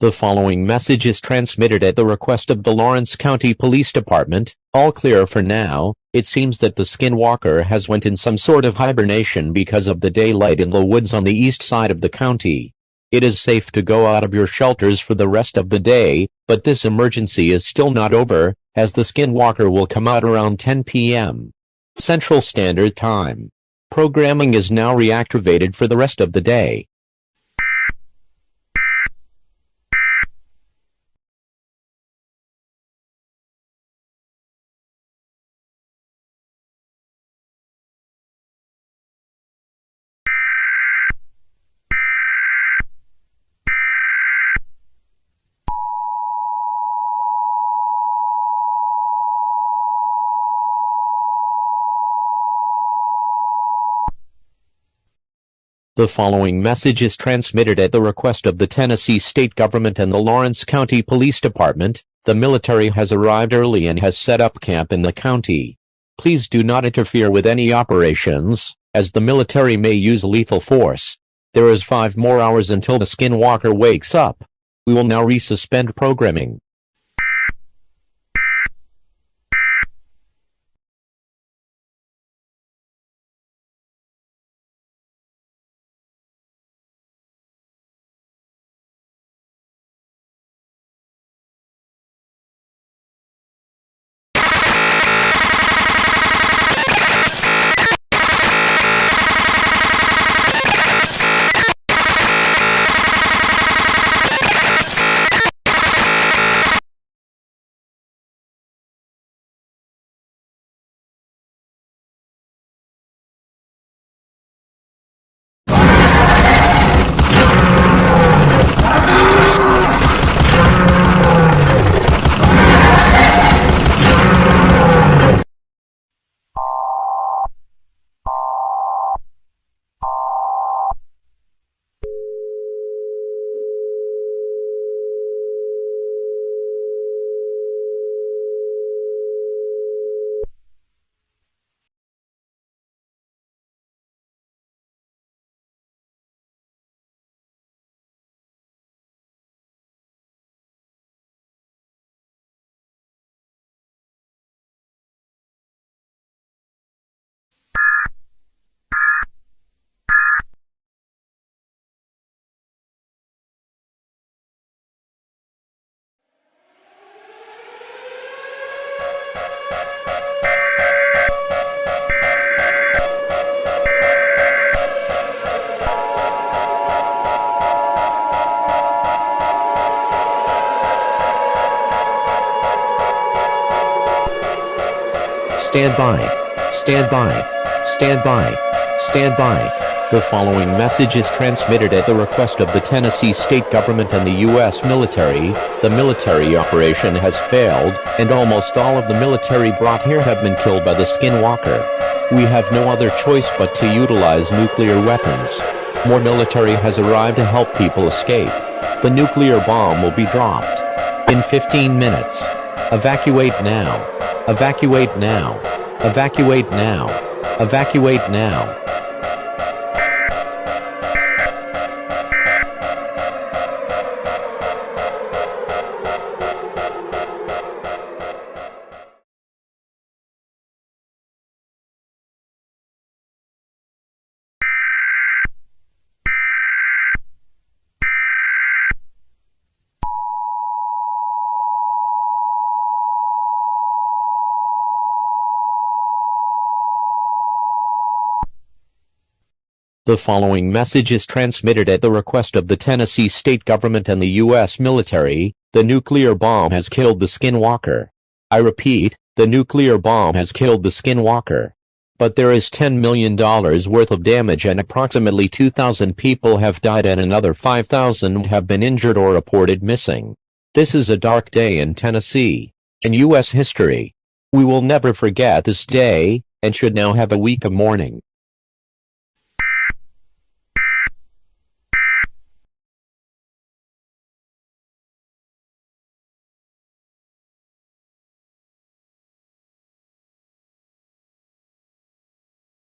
The following message is transmitted at the request of the Lawrence County Police Department. All clear for now. It seems that the Skinwalker has went in some sort of hibernation because of the daylight in the woods on the east side of the county. It is safe to go out of your shelters for the rest of the day, but this emergency is still not over, as the Skinwalker will come out around 10 p.m. Central Standard Time. Programming is now reactivated for the rest of the day. The following message is transmitted at the request of the Tennessee State Government and the Lawrence County Police Department. The military has arrived early and has set up camp in the county. Please do not interfere with any operations, as the military may use lethal force. There is 5 more hours until the Skinwalker wakes up. We will now resuspend programming. Stand by. Stand by. Stand by. Stand by. The following message is transmitted at the request of the Tennessee State Government and the U.S. military. The military operation has failed, and almost all of the military brought here have been killed by the Skinwalker. We have no other choice but to utilize nuclear weapons. More military has arrived to help people escape. The nuclear bomb will be dropped in 15 minutes. Evacuate now. Evacuate now. Evacuate now. Evacuate now. The following message is transmitted at the request of the Tennessee State Government and the U.S. military. The nuclear bomb has killed the Skinwalker. I repeat, the nuclear bomb has killed the Skinwalker. But there is $10 million worth of damage and approximately 2,000 people have died and another 5,000 have been injured or reported missing. This is a dark day in Tennessee, in U.S. history. We will never forget this day, and should now have a week of mourning.